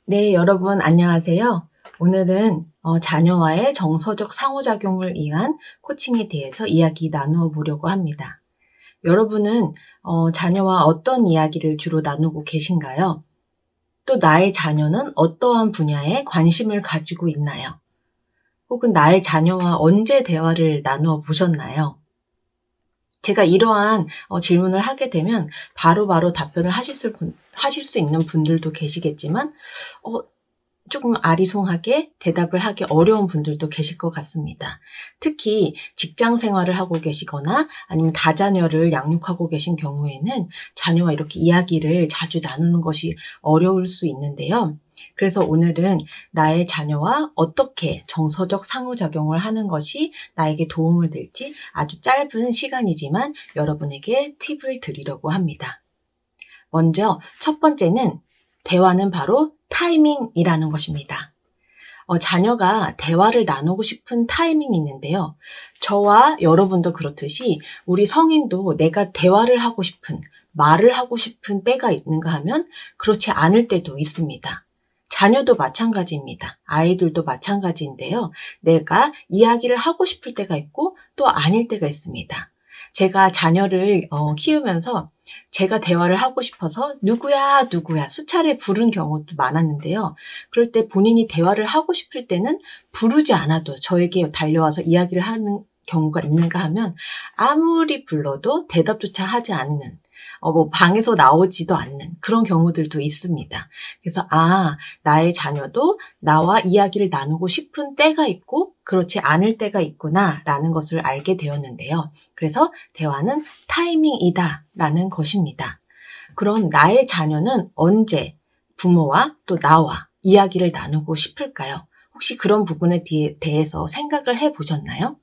네, 여러분 안녕하세요. 오늘은 자녀와의 정서적 상호작용을 위한 코칭에 대해서 이야기 나누어 보려고 합니다. 여러분은 자녀와 어떤 이야기를 주로 나누고 계신가요? 또 나의 자녀는 어떠한 분야에 관심을 가지고 있나요? 혹은 나의 자녀와 언제 대화를 나누어 보셨나요? 제가 이러한 질문을 하게 되면 바로바로 답변을 하실 수 있는 분들도 계시겠지만 조금 아리송하게 대답을 하기 어려운 분들도 계실 것 같습니다. 특히 직장 생활을 하고 계시거나 아니면 다자녀를 양육하고 계신 경우에는 자녀와 이렇게 이야기를 자주 나누는 것이 어려울 수 있는데요. 그래서 오늘은 나의 자녀와 어떻게 정서적 상호작용을 하는 것이 나에게 도움을 될지 아주 짧은 시간이지만 여러분에게 팁을 드리려고 합니다. 먼저 첫 번째는 대화는 바로 타이밍이라는 것입니다. 자녀가 대화를 나누고 싶은 타이밍이 있는데요. 저와 여러분도 그렇듯이 우리 성인도 내가 대화를 하고 싶은, 말을 하고 싶은 때가 있는가 하면 그렇지 않을 때도 있습니다. 자녀도 마찬가지입니다. 아이들도 마찬가지인데요. 내가 이야기를 하고 싶을 때가 있고 또 아닐 때가 있습니다. 제가 자녀를 키우면서 제가 대화를 하고 싶어서 누구야 수차례 부른 경우도 많았는데요. 그럴 때 본인이 대화를 하고 싶을 때는 부르지 않아도 저에게 달려와서 이야기를 하는 경우가 있는가 하면 아무리 불러도 대답조차 하지 않는, 방에서 나오지도 않는 그런 경우들도 있습니다. 그래서 나의 자녀도 나와 이야기를 나누고 싶은 때가 있고 그렇지 않을 때가 있구나라는 것을 알게 되었는데요. 그래서 대화는 타이밍이다라는 것입니다. 그럼 나의 자녀는 언제 부모와 또 나와 이야기를 나누고 싶을까요? 혹시 그런 부분에 대해서 생각을 해보셨나요?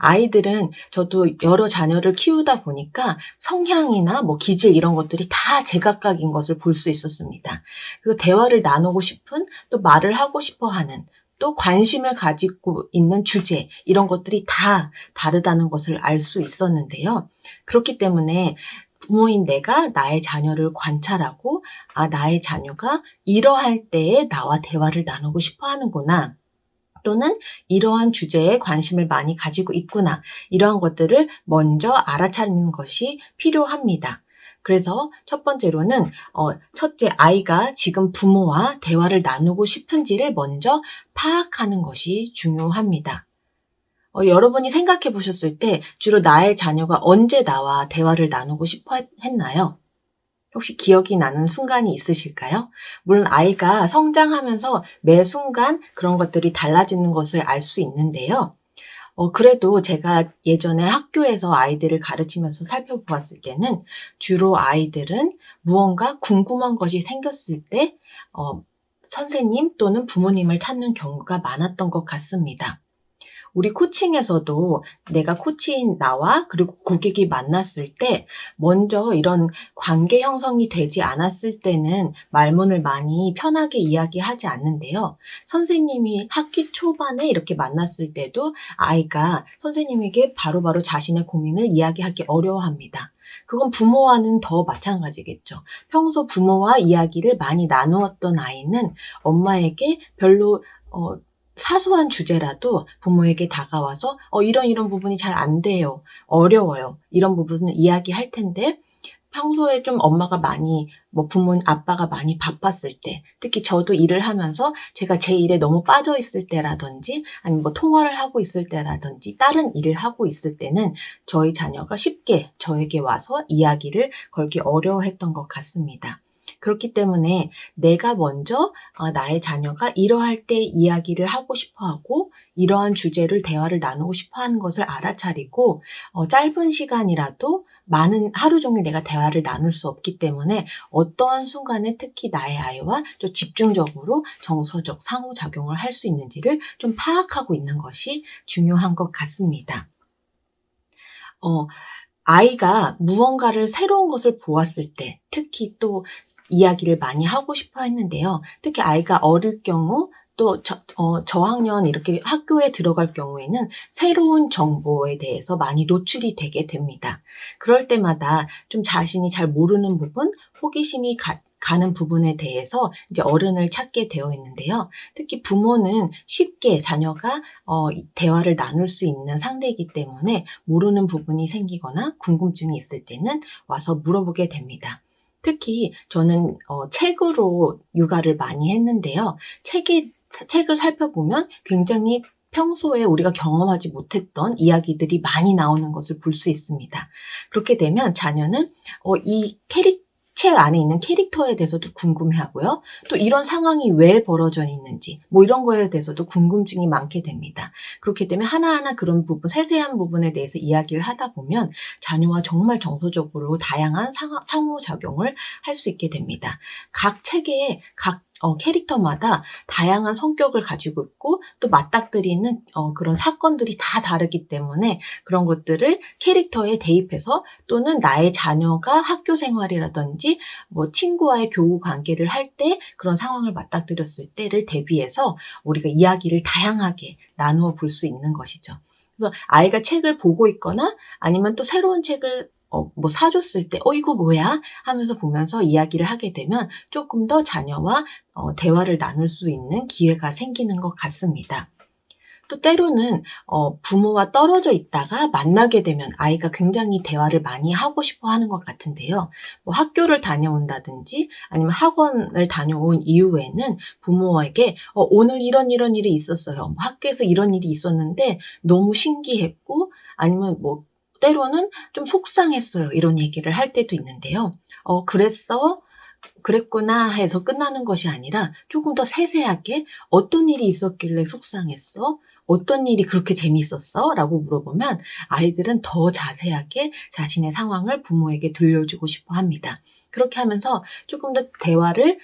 아이들은 저도 여러 자녀를 키우다 보니까 성향이나 기질 이런 것들이 다 제각각인 것을 볼 수 있었습니다. 그리고 대화를 나누고 싶은, 또 말을 하고 싶어 하는, 또 관심을 가지고 있는 주제 이런 것들이 다 다르다는 것을 알 수 있었는데요. 그렇기 때문에 부모인 내가 나의 자녀를 관찰하고 나의 자녀가 이러할 때에 나와 대화를 나누고 싶어 하는구나. 또는 이러한 주제에 관심을 많이 가지고 있구나. 이러한 것들을 먼저 알아차리는 것이 필요합니다. 그래서 첫 번째로는 첫째, 아이가 지금 부모와 대화를 나누고 싶은지를 먼저 파악하는 것이 중요합니다. 여러분이 생각해 보셨을 때 주로 나의 자녀가 언제 나와 대화를 나누고 싶어 했나요? 혹시 기억이 나는 순간이 있으실까요? 물론 아이가 성장하면서 매 순간 그런 것들이 달라지는 것을 알 수 있는데요. 그래도 제가 예전에 학교에서 아이들을 가르치면서 살펴보았을 때는 주로 아이들은 무언가 궁금한 것이 생겼을 때 선생님 또는 부모님을 찾는 경우가 많았던 것 같습니다. 우리 코칭에서도 내가 코치인 나와 그리고 고객이 만났을 때 먼저 이런 관계 형성이 되지 않았을 때는 말문을 많이 편하게 이야기하지 않는데요. 선생님이 학기 초반에 이렇게 만났을 때도 아이가 선생님에게 바로바로 자신의 고민을 이야기하기 어려워합니다. 그건 부모와는 더 마찬가지겠죠. 평소 부모와 이야기를 많이 나누었던 아이는 엄마에게 별로 사소한 주제라도 부모에게 다가와서 이런 부분이 잘 안 돼요. 어려워요. 이런 부분은 이야기할 텐데 평소에 좀 엄마가 많이 아빠가 많이 바빴을 때, 특히 저도 일을 하면서 제가 제 일에 너무 빠져 있을 때라든지 아니면 통화를 하고 있을 때라든지 다른 일을 하고 있을 때는 저희 자녀가 쉽게 저에게 와서 이야기를 걸기 어려워했던 것 같습니다. 그렇기 때문에 내가 먼저 나의 자녀가 이러할 때 이야기를 하고 싶어 하고 이러한 주제를 대화를 나누고 싶어 하는 것을 알아차리고 짧은 시간이라도 많은 하루 종일 내가 대화를 나눌 수 없기 때문에 어떠한 순간에 특히 나의 아이와 좀 집중적으로 정서적 상호작용을 할 수 있는지를 좀 파악하고 있는 것이 중요한 것 같습니다. 아이가 무언가를 새로운 것을 보았을 때 특히 또 이야기를 많이 하고 싶어 했는데요. 특히 아이가 어릴 경우 또 저학년 이렇게 학교에 들어갈 경우에는 새로운 정보에 대해서 많이 노출이 되게 됩니다. 그럴 때마다 좀 자신이 잘 모르는 부분, 호기심이 가는 부분에 대해서 이제 어른을 찾게 되어 있는데요. 특히 부모는 쉽게 자녀가 대화를 나눌 수 있는 상대이기 때문에 모르는 부분이 생기거나 궁금증이 있을 때는 와서 물어보게 됩니다. 특히 저는 책으로 육아를 많이 했는데요. 책을 살펴보면 굉장히 평소에 우리가 경험하지 못했던 이야기들이 많이 나오는 것을 볼 수 있습니다. 그렇게 되면 자녀는 이 책 안에 있는 캐릭터에 대해서도 궁금해하고요. 또 이런 상황이 왜 벌어져 있는지 뭐 이런 거에 대해서도 궁금증이 많게 됩니다. 그렇게 되면 하나하나 그런 부분, 세세한 부분에 대해서 이야기를 하다 보면 자녀와 정말 정서적으로 다양한 상호작용을 할 수 있게 됩니다. 각 책에 각 캐릭터마다 다양한 성격을 가지고 있고 또 맞닥뜨리는 그런 사건들이 다 다르기 때문에 그런 것들을 캐릭터에 대입해서 또는 나의 자녀가 학교 생활이라든지 뭐 친구와의 교우 관계를 할 때 그런 상황을 맞닥뜨렸을 때를 대비해서 우리가 이야기를 다양하게 나누어 볼 수 있는 것이죠. 그래서 아이가 책을 보고 있거나 아니면 또 새로운 책을 뭐 사줬을 때, 이거 뭐야? 하면서 보면서 이야기를 하게 되면 조금 더 자녀와 대화를 나눌 수 있는 기회가 생기는 것 같습니다. 또 때로는 부모와 떨어져 있다가 만나게 되면 아이가 굉장히 대화를 많이 하고 싶어 하는 것 같은데요. 뭐 학교를 다녀온다든지 아니면 학원을 다녀온 이후에는 부모에게 오늘 이런 일이 있었어요. 뭐 학교에서 이런 일이 있었는데 너무 신기했고 아니면 뭐 때로는 좀 속상했어요. 이런 얘기를 할 때도 있는데요. 그랬구나 해서 끝나는 것이 아니라 조금 더 세세하게 어떤 일이 있었길래 속상했어? 어떤 일이 그렇게 재밌었어? 라고 물어보면 아이들은 더 자세하게 자신의 상황을 부모에게 들려주고 싶어 합니다. 그렇게 하면서 조금 더 대화를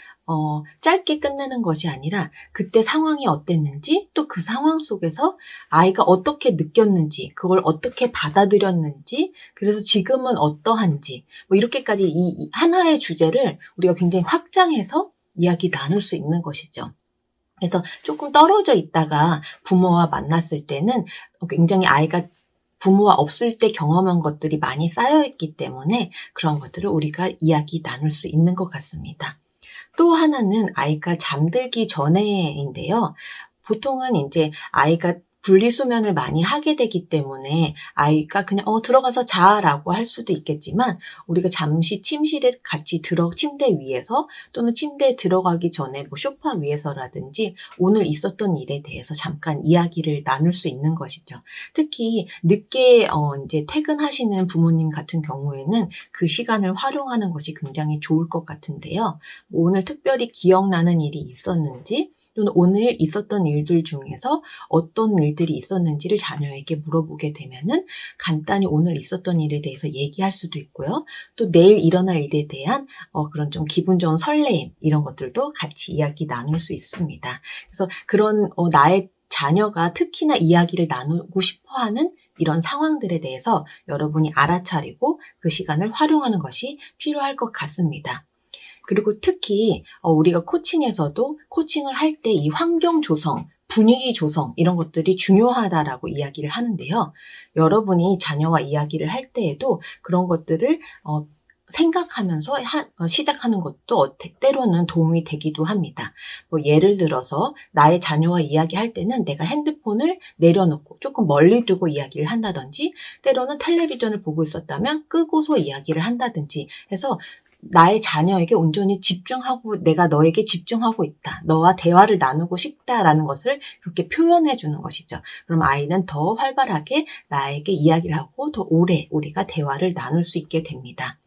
짧게 끝내는 것이 아니라 그때 상황이 어땠는지 또 그 상황 속에서 아이가 어떻게 느꼈는지 그걸 어떻게 받아들였는지 그래서 지금은 어떠한지 뭐 이렇게까지 이 하나의 주제를 우리가 굉장히 확장해서 이야기 나눌 수 있는 것이죠. 그래서 조금 떨어져 있다가 부모와 만났을 때는 굉장히 아이가 부모와 없을 때 경험한 것들이 많이 쌓여있기 때문에 그런 것들을 우리가 이야기 나눌 수 있는 것 같습니다. 또 하나는 아이가 잠들기 전에인데요. 보통은 이제 아이가 분리수면을 많이 하게 되기 때문에 아이가 그냥 들어가서 자라고 할 수도 있겠지만 우리가 잠시 침실에 같이 침대 위에서 또는 침대에 들어가기 전에 뭐 소파 위에서라든지 오늘 있었던 일에 대해서 잠깐 이야기를 나눌 수 있는 것이죠. 특히 늦게 이제 퇴근하시는 부모님 같은 경우에는 그 시간을 활용하는 것이 굉장히 좋을 것 같은데요. 오늘 특별히 기억나는 일이 있었는지 또는 오늘 있었던 일들 중에서 어떤 일들이 있었는지를 자녀에게 물어보게 되면은 간단히 오늘 있었던 일에 대해서 얘기할 수도 있고요. 또 내일 일어날 일에 대한 그런 좀 기분 좋은 설레임 이런 것들도 같이 이야기 나눌 수 있습니다. 그래서 그런 나의 자녀가 특히나 이야기를 나누고 싶어하는 이런 상황들에 대해서 여러분이 알아차리고 그 시간을 활용하는 것이 필요할 것 같습니다. 그리고 특히 우리가 코칭에서도 코칭을 할 때 이 환경 조성, 분위기 조성 이런 것들이 중요하다라고 이야기를 하는데요. 여러분이 자녀와 이야기를 할 때에도 그런 것들을 생각하면서 시작하는 것도 때로는 도움이 되기도 합니다. 뭐 예를 들어서 나의 자녀와 이야기할 때는 내가 핸드폰을 내려놓고 조금 멀리 두고 이야기를 한다든지 때로는 텔레비전을 보고 있었다면 끄고서 이야기를 한다든지 해서 나의 자녀에게 온전히 집중하고 내가 너에게 집중하고 있다. 너와 대화를 나누고 싶다라는 것을 그렇게 표현해 주는 것이죠. 그럼 아이는 더 활발하게 나에게 이야기를 하고 더 오래 우리가 대화를 나눌 수 있게 됩니다.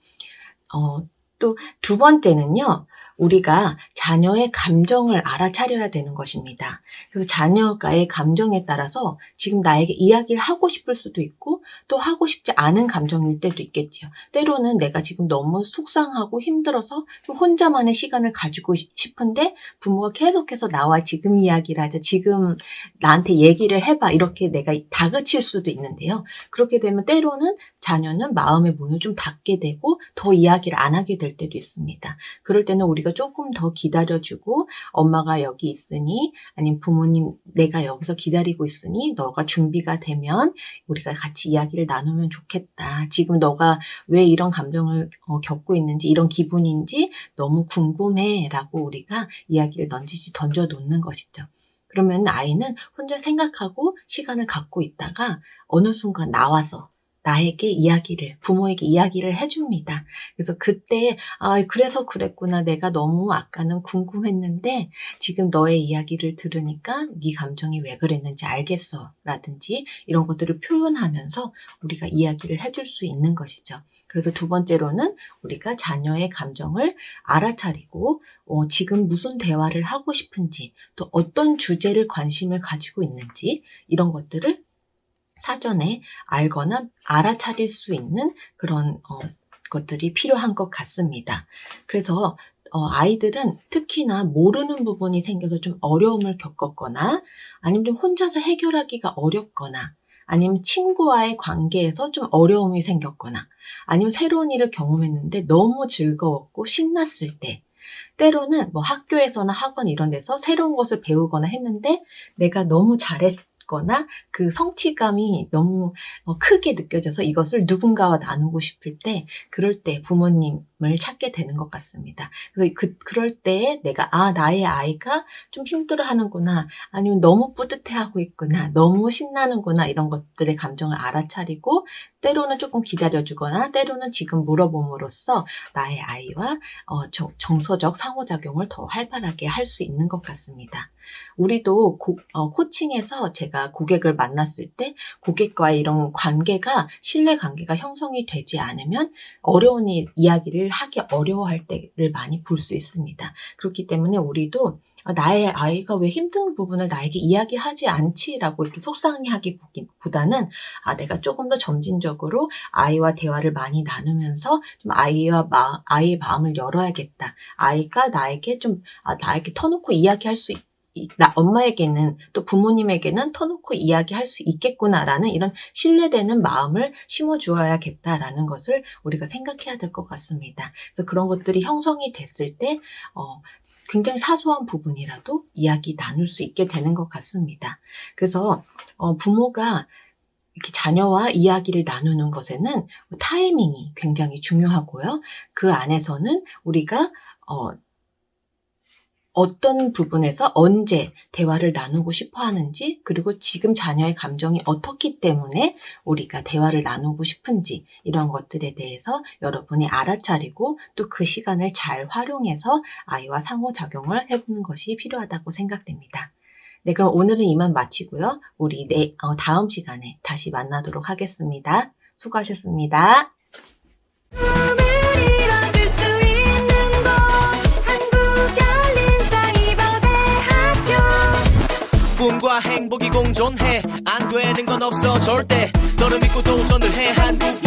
또 두 번째는요. 우리가 자녀의 감정을 알아차려야 되는 것입니다. 그래서 자녀가의 감정에 따라서 지금 나에게 이야기를 하고 싶을 수도 있고 또 하고 싶지 않은 감정일 때도 있겠지요. 때로는 내가 지금 너무 속상하고 힘들어서 좀 혼자만의 시간을 가지고 싶은데 부모가 계속해서 나와 지금 이야기를 하자, 지금 나한테 얘기를 해봐 이렇게 내가 다그칠 수도 있는데요. 그렇게 되면 때로는 자녀는 마음의 문을 좀 닫게 되고 더 이야기를 안 하게 될 때도 있습니다. 그럴 때는 우리가 우리가 조금 더 기다려주고 엄마가 여기 있으니 아니면 부모님 내가 여기서 기다리고 있으니 너가 준비가 되면 우리가 같이 이야기를 나누면 좋겠다. 지금 너가 왜 이런 감정을 겪고 있는지 이런 기분인지 너무 궁금해 라고 우리가 이야기를 던져 놓는 것이죠. 그러면 아이는 혼자 생각하고 시간을 갖고 있다가 어느 순간 나와서 나에게 부모에게 이야기를 해줍니다. 그래서 그때, 그래서 그랬구나. 내가 너무 아까는 궁금했는데, 지금 너의 이야기를 들으니까 네 감정이 왜 그랬는지 알겠어. 라든지 이런 것들을 표현하면서 우리가 이야기를 해줄 수 있는 것이죠. 그래서 두 번째로는 우리가 자녀의 감정을 알아차리고, 지금 무슨 대화를 하고 싶은지, 또 어떤 주제를 관심을 가지고 있는지, 이런 것들을 사전에 알거나 알아차릴 수 있는 그런 것들이 필요한 것 같습니다. 그래서 아이들은 특히나 모르는 부분이 생겨서 좀 어려움을 겪었거나 아니면 좀 혼자서 해결하기가 어렵거나 아니면 친구와의 관계에서 좀 어려움이 생겼거나 아니면 새로운 일을 경험했는데 너무 즐거웠고 신났을 때 때로는 뭐 학교에서나 학원 이런 데서 새로운 것을 배우거나 했는데 내가 너무 잘했거나 그 성취감이 너무 크게 느껴져서 이것을 누군가와 나누고 싶을 때 그럴 때 부모님을 찾게 되는 것 같습니다. 그래서 그럴 때 내가 나의 아이가 좀 힘들어하는구나 아니면 너무 뿌듯해하고 있구나 너무 신나는구나 이런 것들의 감정을 알아차리고 때로는 조금 기다려주거나 때로는 지금 물어봄으로써 나의 아이와 정서적 상호작용을 더 활발하게 할 수 있는 것 같습니다. 우리도 코칭에서 제가 고객을 만났을 때 고객과의 이런 관계가 신뢰 관계가 형성이 되지 않으면 어려운 이야기를 하기 어려워할 때를 많이 볼 수 있습니다. 그렇기 때문에 우리도 나의 아이가 왜 힘든 부분을 나에게 이야기하지 않지라고 이렇게 속상해하기보다는 내가 조금 더 점진적으로 아이와 대화를 많이 나누면서 좀 아이의 마음을 열어야겠다. 아이가 나에게 나에게 터놓고 이야기할 수 엄마에게는 또 부모님에게는 터놓고 이야기할 수 있겠구나라는 이런 신뢰되는 마음을 심어주어야겠다라는 것을 우리가 생각해야 될 것 같습니다. 그래서 그런 것들이 형성이 됐을 때 굉장히 사소한 부분이라도 이야기 나눌 수 있게 되는 것 같습니다. 그래서 부모가 이렇게 자녀와 이야기를 나누는 것에는 타이밍이 굉장히 중요하고요. 그 안에서는 우리가 어떤 부분에서 언제 대화를 나누고 싶어 하는지 그리고 지금 자녀의 감정이 어떻기 때문에 우리가 대화를 나누고 싶은지 이런 것들에 대해서 여러분이 알아차리고 또 그 시간을 잘 활용해서 아이와 상호작용을 해보는 것이 필요하다고 생각됩니다. 네, 그럼 오늘은 이만 마치고요. 우리 다음 시간에 다시 만나도록 하겠습니다. 수고하셨습니다. 꿈과 행복이 공존해 안 되는 건 없어 절대 너를 믿고 도전을 해 한국